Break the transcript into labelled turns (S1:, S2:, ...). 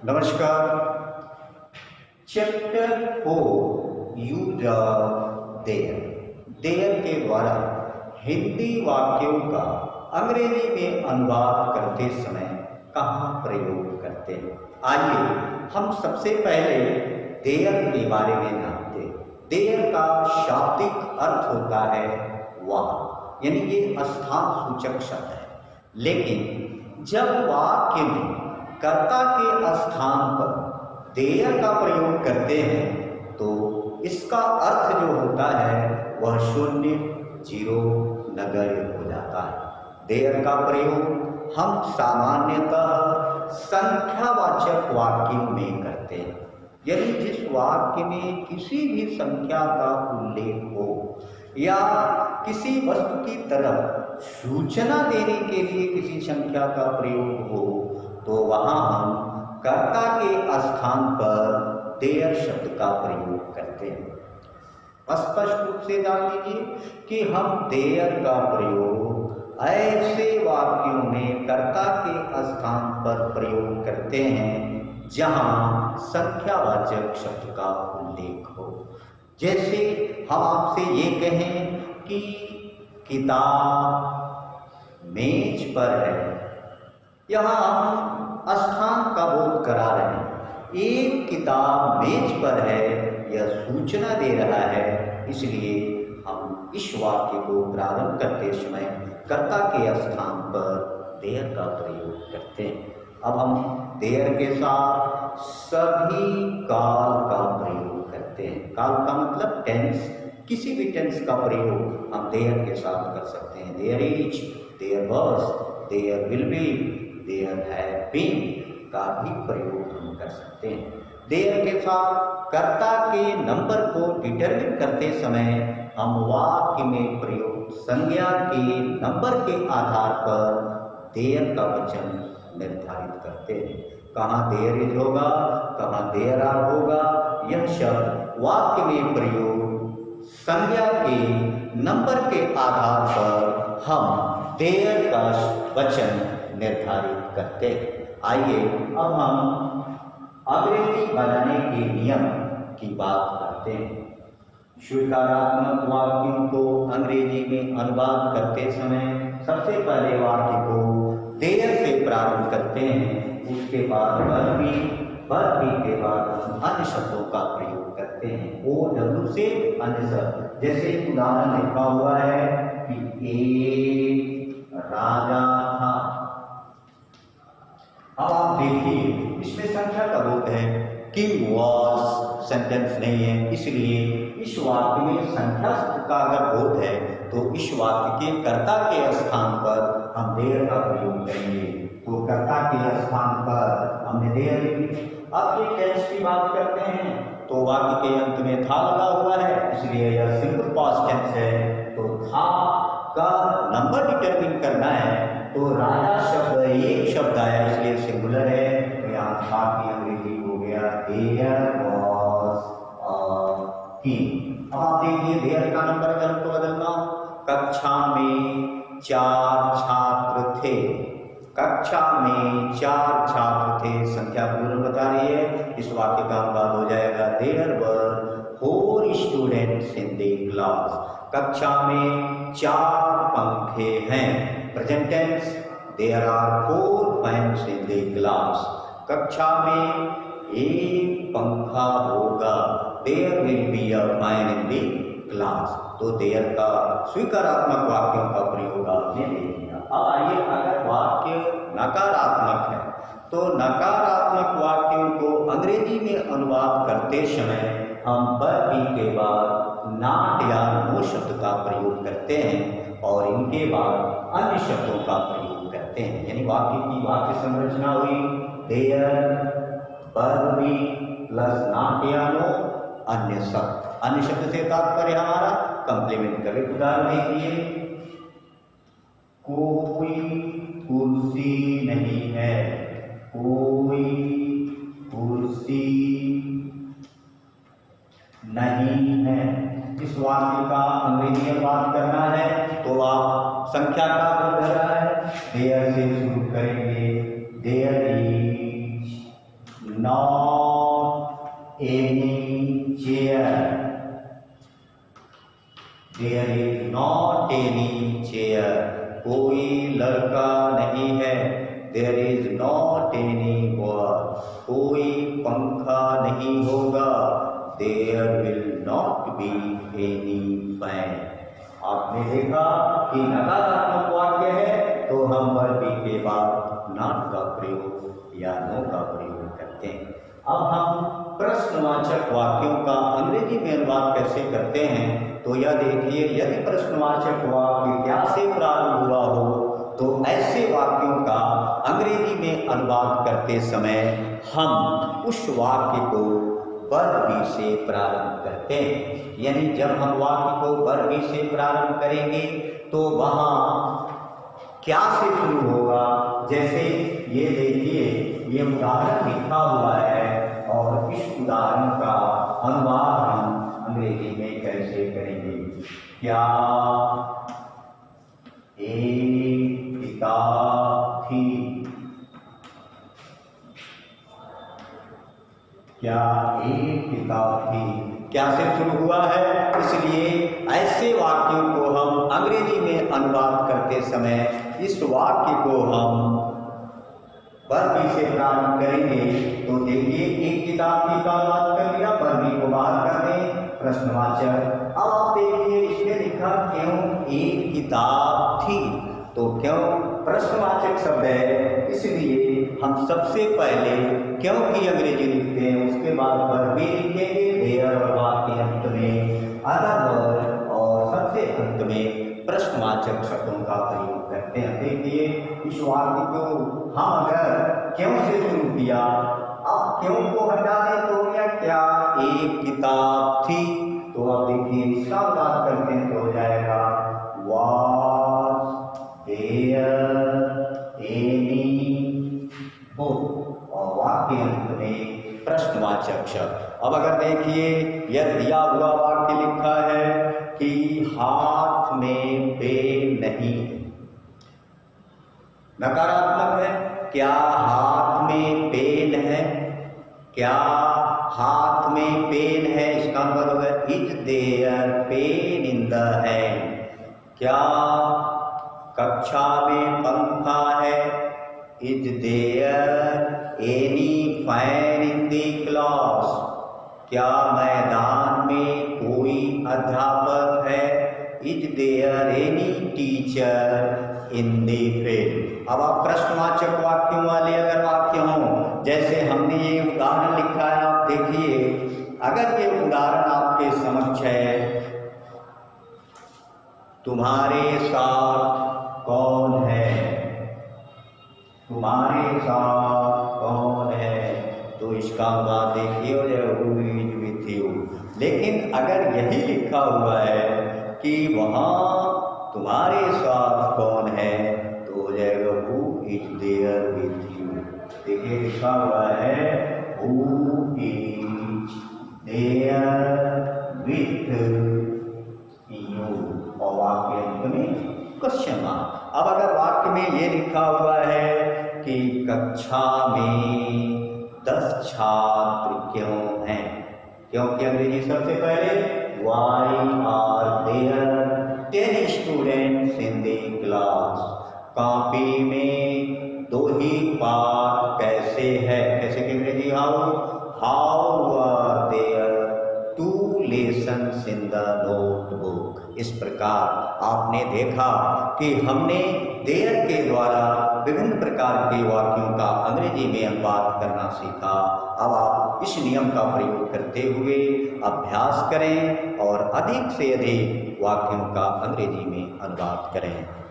S1: नमस्कार। Chapter 4 use of there. There के द्वारा हिंदी वाक्यों का अंग्रेजी में अनुवाद करते समय कहाँ प्रयोग करते हैं। आइए हम सबसे पहले देयर के बारे में जानते हैं। देयर का शाब्दिक अर्थ होता है वहाँ, यानी ये स्थान सूचक शब्द है। लेकिन जब वाक्य में कर्ता के स्थान पर देयर का प्रयोग करते हैं तो इसका अर्थ जो होता है वह शून्य, जीरो, नगण्य हो जाता है। देयर का प्रयोग हम सामान्यतः संख्यावाचक वाक्यों में करते हैं। यदि जिस वाक्य में किसी भी संख्या का उल्लेख हो या किसी वस्तु की तरफ सूचना देने के लिए किसी संख्या का प्रयोग हो तो वहाँ हम कर्ता के स्थान पर देयर शब्द का प्रयोग करते हैं। स्पष्ट रूप से जान लीजिए कि हम देयर का प्रयोग ऐसे वाक्यों में कर्ता के स्थान पर प्रयोग करते हैं जहाँ संख्यावाचक शब्द का उल्लेख हो। जैसे हम आपसे ये कहें कि किताब मेज पर है, यहाँ हम स्थान का बोध करा रहे हैं। एक किताब मेज पर है, यह सूचना दे रहा है, इसलिए हम इस वाक्य को प्रारंभ करते समय कर्ता के स्थान पर देयर का प्रयोग करते हैं। अब हम देयर के साथ सभी काल का प्रयोग करते हैं। काल का मतलब टेंस, किसी भी टेंस का प्रयोग हम देयर के साथ कर सकते हैं। There is, there was, there will be, there have been का भी प्रयोग हम कर सकते हैं। देयर के साथ कर्ता के नंबर को डिटरमिन करते समय हम वाक्य में प्रयुक्त संज्ञा के नंबर के आधार पर देयर का वचन निर्धारित करते हैं। कहाँ देयर इज होगा, कहाँ देयर आर होगा, यह शब्द वाक्य में प्रयोग संज्ञा के नंबर के आधार पर हम देयर का वचन निर्धारित करते हैं। आइए अब हम अंग्रेजी बनाने के नियम की बात करते हैं। स्वीकारात्मक वाक्यों को अंग्रेजी में अनुवाद करते समय सबसे पहले वाक्य को देयर से प्रारंभ करते हैं, उसके बाद वर्ब के बाद अन्य शब्दों का प्रयोग करते हैं। OW से अन्य शब्द, जैसे उदाहरण लिखा हुआ है कि एक राजा था। अब आप देखिए इसमें संख्या का बोध है, किंग वॉज सेंटेंस नहीं है, इसलिए इस वाक्य में संख्या का अगर बोध है तो इस वाक्य के कर्ता के स्थान पर हम देयर का प्रयोग करेंगे। तो कर्ता के स्थान पर हमने देयर लिखी। अब ये टेंस की बात करते हैं तो वाक्य के अंत में था लगा हुआ है, इसलिए यह सिंपल पास्ट टेंस है। तो था का नंबर डिटरमिन करना है तो राजा शब्द एक शब्द आया, इसलिए सिंगुलर है, तो यहाँ था की अंग्रेजी हो गया देयर वाज अ किंग। अब आप देखिए देयर का नंबर अगर हमको बदलना हो, कक्षा में 4 छात्र थे, कक्षा में 4 छात्र थे, संख्या पूर्ण बता रही है, इस वाक्य का अनुवाद हो जाएगा there were 4 students in the class. कक्षा में 4 पंखे हैं, present tense, there are 4 fans in the class. कक्षा में एक पंखा होगा, there will be a fan in the class. तो देयर का स्वीकारात्मक वाक्यों का प्रयोग आपने देख लिया। अब आइए अगर वाक्य नकारात्मक है तो नकारात्मक वाक्यों को अंग्रेजी में अनुवाद करते समय हम बी के बाद नॉट या नो शब्द का प्रयोग करते हैं और इनके बाद अन्य शब्दों का प्रयोग करते हैं। यानी वाक्य की वाक्य संरचना हुई there, verb be plus not या नो, अन्य शब्द। अन्य शब्द से तात्पर्य हमारा कंप्लीमेंट कर। उदाहरण देखिए, कोई कुर्सी नहीं है, कोई कुर्सी नहीं है। इस वाक्य का अंग्रेजी में बात करना है तो आप संख्या का बोध कर रहा है, देयर से शुरू करेंगे, there is there is not any war, कोई पंखा नहीं होगा, there will not be any fan. आपने देखा कि नकारात्मक वाक्य है तो हम वर्ब के बाद नॉट का प्रयोग या नो का प्रयोग करते हैं। अब हम प्रश्नवाचक वाक्यों का अंग्रेजी में अनुवाद कैसे करते हैं, तो यह देखिए, यदि प्रश्नवाचक वाक्य क्या से प्रारंभ हुआ हो तो ऐसे वाक्यों का अंग्रेजी में अनुवाद करते समय हम उस वाक्य को वर्ब से प्रारंभ करते हैं। यानी जब हम वाक्य को वर्ब से प्रारंभ करेंगे तो वहाँ क्या से शुरू होगा। जैसे ये देखिए, ये उदाहरण लिखा हुआ है और इस उदाहरण का अनुवाद हम अंग्रेजी में कैसे करेंगे। क्या एक किताब थी, क्या एक किताब थी, क्या से शुरू हुआ है। इसलिए ऐसे वाक्यों को हम अंग्रेजी में अनुवाद करते समय इस वाक्य को हम वर्ब से प्रारंभ करेंगे। तो देखिए, एक किताब की का अनुवाद कर लिया, वर्ब को बाहर कर दें, प्रश्नवाचक। अब आप देखिए, इसमें लिखा क्यों एक किताब थी, तो क्यों प्रश्नवाचक शब्द है, इसलिए हम सबसे पहले क्यों की अंग्रेजी लिखते हैं, उसके बाद वर्ब लिखेंगे, देयर और वाक्य अंत में अदर वर्ब और सबसे अंत में प्रश्नवाचक शब्दों का प्रयोग करते हैं। देखिए, इस वाक्य को हम अगर क्यों से शुरू किया, अब क्यों को हटा दें तो क्या एक किताब थी, तो अब देखिए इसका अनुवाद करते हैं तो हो जाएगा वाज देयर एनी बुक, और वाक्य अंत में प्रश्नवाचक शब्द। अब अगर देखिए, यह दिया हुआ वाक्य लिखा है कि हाथ में पेन नहीं, नकारात्मक है। क्या हाथ में पेन है, क्या हाथ में पेन है, इसका मतलब है is there pen in the hand. क्या कक्षा में पंखा है, is there any fan in the class. क्या मैदान में कोई अध्यापक है, is there any teacher in the field. अब आप प्रश्नवाचक वाक्यों वाले अगर वाक्य हों, जैसे हमने ये उदाहरण लिखा है, आप देखिए, अगर ये उदाहरण आपके समक्ष है, तुम्हारे साथ कौन है, तुम्हारे साथ कौन है, तो इसका अनुवाद देखिए हो जाएगा हू इज विथ यू। लेकिन अगर यही लिखा हुआ है कि वहाँ तुम्हारे साथ कौन है, तो हो जाएगा who is there with you. देखिए लिखा हुआ है who is there with you, और वाक्य अंत में क्वेश्चन मार्क। अब अगर वाक्य में ये लिखा हुआ है कि कक्षा में 10 छात्र क्यों हैं, क्योंकि अंग्रेजी सबसे पहले Why are there 10 students in the class? Copy में 2 ही पाठ कैसे है, कैसे की अंग्रेजी how are there 2 lessons in the notebook। इस प्रकार आपने देखा कि हमने देयर के द्वारा विभिन्न प्रकार के वाक्यों का अंग्रेजी में अनुवाद करना सीखा। अब आप इस नियम का प्रयोग करते हुए अभ्यास करें और अधिक से अधिक वाक्यों का अंग्रेजी में अनुवाद करें।